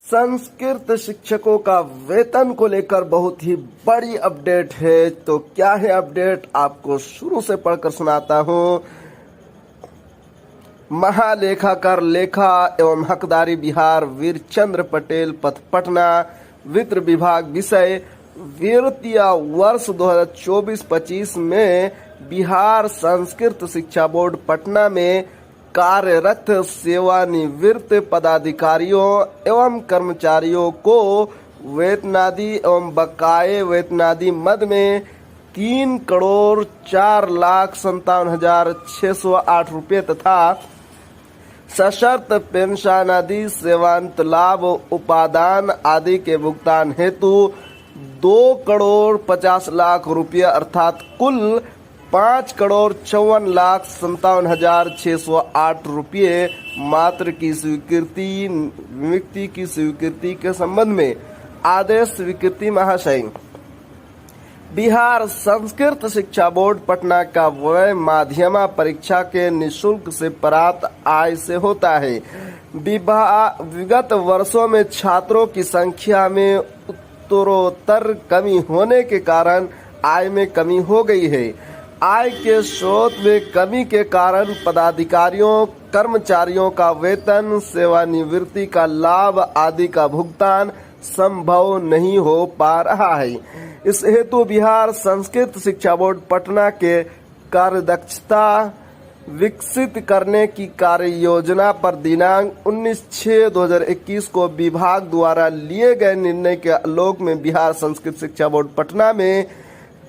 संस्कृत शिक्षकों का वेतन को लेकर बहुत ही बड़ी अपडेट है। तो क्या है अपडेट, आपको शुरू से पढ़कर सुनाता हूं। महालेखाकार लेखा एवं हकदारी बिहार वीरचंद्र पटेल पटना वित्त विभाग विषय वित्तीय वर्ष 2024-25 में बिहार संस्कृत शिक्षा बोर्ड पटना में कार्यरत सेवानिवृत्त पदाधिकारियों एवं कर्मचारियों को वेतनादि एवं बकाये वेतनादि मद में 3,04,57,608 रुपये तथा सशर्त पेंशनादि सेवांत लाभ उपादान आदि के भुगतान हेतु 2,50,00,000 रुपये अर्थात कुल 5,54,57,608 रुपये मात्र की स्वीकृति के संबंध में आदेश स्वीकृति महाशय। बिहार संस्कृत शिक्षा बोर्ड पटना का व्यय माध्यमा परीक्षा के निःशुल्क से प्राप्त आय से होता है। विगत वर्षों में छात्रों की संख्या में उत्तरोत्तर कमी होने के कारण आय में कमी हो गई है। आय के स्रोत में कमी के कारण पदाधिकारियों कर्मचारियों का वेतन सेवानिवृत्ति का लाभ आदि का भुगतान संभव नहीं हो पा रहा है। इस हेतु बिहार संस्कृत शिक्षा बोर्ड पटना के कार्यदक्षता विकसित करने की कार्य योजना पर दिनांक 19/6/2021 को विभाग द्वारा लिए गए निर्णय के आलोक में बिहार संस्कृत शिक्षा बोर्ड पटना में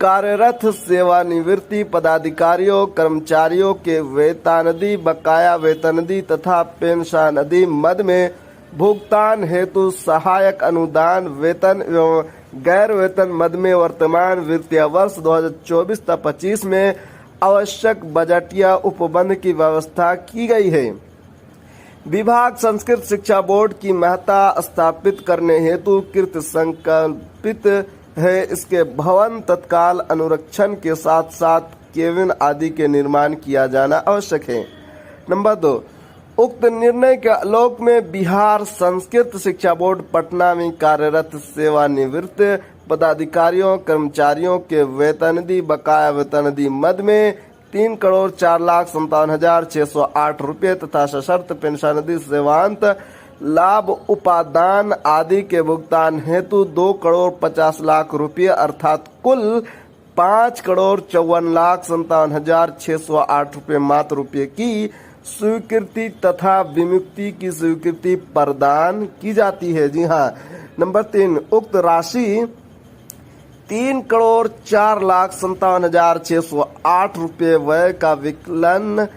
कार्यरत सेवानिवृत्ति पदाधिकारियों कर्मचारियों के वेतनादि बकाया वेतनादि तथा पेंशनादि मद में भुगतान हेतु सहायक अनुदान वेतन एवं गैर वेतन मद में वर्तमान वित्तीय वर्ष 2024-25 में आवश्यक बजटीय उपबंध की व्यवस्था की गई है। विभाग संस्कृत शिक्षा बोर्ड की महत्ता स्थापित करने हेतु कृत संकल्पित है। इसके भवन तत्काल अनुरक्षण के साथ साथ केबिन आदि के निर्माण किया जाना आवश्यक है। नंबर 2, उक्त निर्णय के आलोक में बिहार संस्कृत शिक्षा बोर्ड पटना में कार्यरत सेवानिवृत्त पदाधिकारियों कर्मचारियों के वेतनादि बकाया वेतनादि मद में 3,04,57,608 रुपये तथा सशर्त पेंशनादि सेवांत लाभ उपादान आदि के भुगतान हेतु 2,50,00,000 रुपये अर्थात कुल 5,54,57,608 रुपये मात्र रुपये की स्वीकृति तथा विमुक्ति की स्वीकृति प्रदान की जाती है। जी हाँ। नंबर 3, उक्त राशि 3,04,57,608 रुपये व्यय का विकलन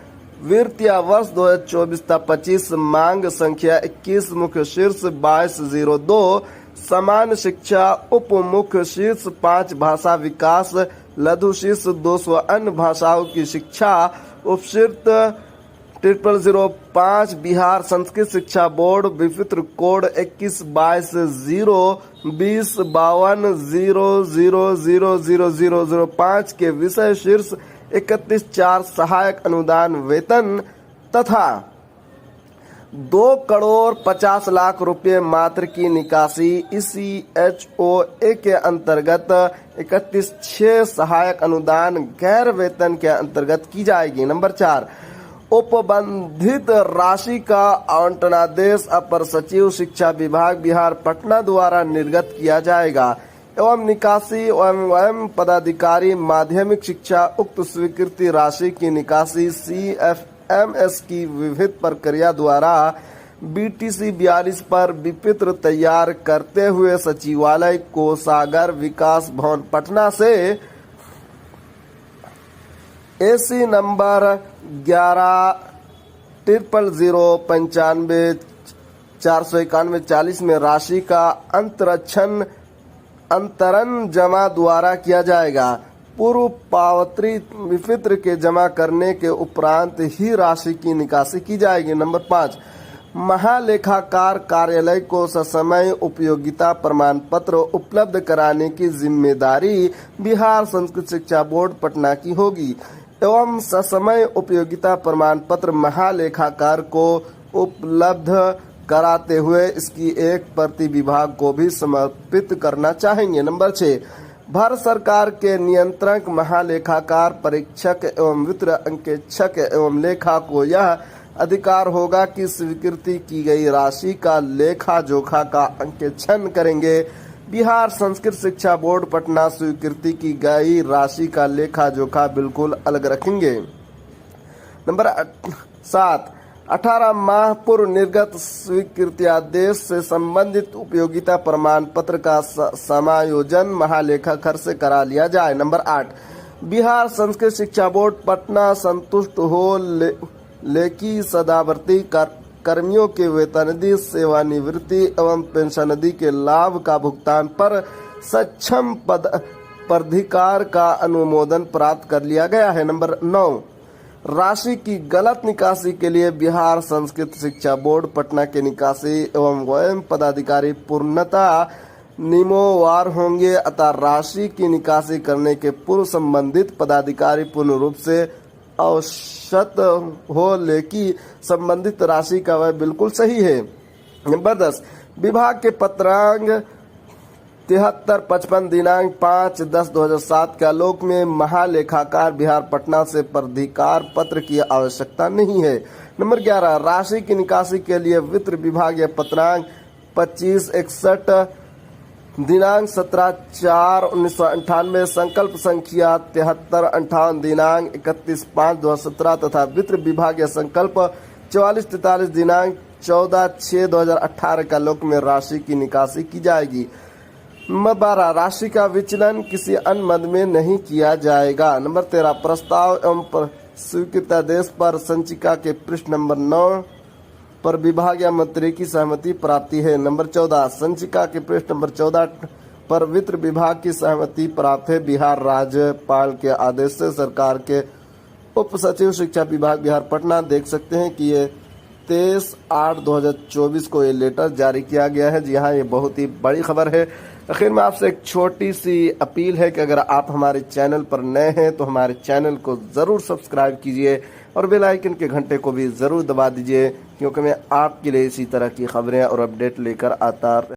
वित्तीय वर्ष 2024-25 मांग संख्या 21 मुख्य शीर्ष 2202 समान शिक्षा उप मुख्य शीर्ष 5 भाषा विकास लघु शीर्ष 200 अन्य भाषाओं की शिक्षा उपशीर्ष 0005 बिहार संस्कृत शिक्षा बोर्ड विचित्र कोड 21/22/20/0000005 के विषय शीर्ष 31/4 सहायक अनुदान वेतन तथा 2,50,00,000 रुपये मात्र की निकासी ECHOA के अंतर्गत 31/6 सहायक अनुदान गैर वेतन के अंतर्गत की जाएगी। नंबर 4, उपबंधित राशि का आवंटनादेश अपर सचिव शिक्षा विभाग बिहार पटना द्वारा निर्गत किया जाएगा एवं निकासी एवं पदाधिकारी माध्यमिक शिक्षा उक्त स्वीकृति राशि की निकासी CFMS की विविध प्रक्रिया द्वारा BTC 42 पर विपत्र तैयार करते हुए सचिवालय कोषागार विकास भवन पटना से AC नंबर 11,00,095,491,40 में राशि का अंतरण जमा द्वारा किया जाएगा। पूर्व पावती विपत्र के जमा करने के उपरांत ही राशि की निकासी की जाएगी। नंबर 5, महालेखाकार कार्यालय को ससमय उपयोगिता प्रमाण पत्र उपलब्ध कराने की जिम्मेदारी बिहार संस्कृत शिक्षा बोर्ड पटना की होगी एवं ससमय उपयोगिता प्रमाण पत्र महालेखाकार को उपलब्ध कराते हुए इसकी एक प्रति विभाग को भी समर्पित करना चाहेंगे। नंबर 6, भारत सरकार के नियंत्रक महालेखाकार परीक्षक एवं वित्त अंकेक्षक एवं लेखा को यह अधिकार होगा कि स्वीकृति की गई राशि का लेखा जोखा का अंकेक्षण करेंगे। बिहार संस्कृत शिक्षा बोर्ड पटना स्वीकृति की गई राशि का लेखा जोखा बिल्कुल अलग रखेंगे। नंबर 7, 18 माह पूर्व निर्गत स्वीकृत्यादेश से संबंधित उपयोगिता प्रमाण पत्र का समायोजन महालेखाकार से करा लिया जाए। नंबर 8, बिहार संस्कृत शिक्षा बोर्ड पटना संतुष्ट हो लेकी सदावर्ती कर्मियों के वेतनदि, सेवानिवृत्ति एवं पेंशनदि के लाभ का भुगतान पर सक्षम प्राधिकार का अनुमोदन प्राप्त कर लिया गया है। नंबर 9, राशि की गलत निकासी के लिए बिहार संस्कृत शिक्षा बोर्ड पटना के निकासी एवं वयम पदाधिकारी पूर्णतः नियमोवार होंगे, अतः राशि की निकासी करने के पूर्व संबंधित पदाधिकारी पूर्ण रूप से अवगत हो लेकिन संबंधित राशि का वह बिल्कुल सही है। नंबर 10, विभाग के पत्रांग 7355 दिनांक 5/10/2007 के आलोक में महालेखाकार बिहार पटना से प्राधिकार पत्र की आवश्यकता नहीं है। नंबर 11, राशि की निकासी के लिए वित्त विभाग या पत्रांग 2561 दिनांक 17/4/1998, संकल्प संख्या 7358 दिनांक 31/5/2017 तथा वित्त विभाग या संकल्प 4443 दिनांक 14/6/2018 का आलोक में राशि की निकासी की जाएगी। नंबर 12, राशि का विचलन किसी अन्य मद में नहीं किया जाएगा। नंबर 13, प्रस्ताव एवं स्वीकृतादेश पर संचिका के पृष्ठ नंबर 9 पर विभाग या मंत्री की सहमति प्राप्ति है। नंबर 14, संचिका के पृष्ठ नंबर 14 पर वित्त विभाग की सहमति प्राप्त है। बिहार राज्यपाल के आदेश से सरकार के उप सचिव शिक्षा विभाग बिहार पटना देख सकते हैं कि ये 23/8/2024 को ये लेटर जारी किया गया है। जी हाँ, ये बहुत ही बड़ी खबर है। आखिर में आपसे एक छोटी सी अपील है कि अगर आप हमारे चैनल पर नए हैं तो हमारे चैनल को ज़रूर सब्सक्राइब कीजिए और बेल आइकन के घंटे को भी ज़रूर दबा दीजिए, क्योंकि मैं आपके लिए इसी तरह की खबरें और अपडेट लेकर आता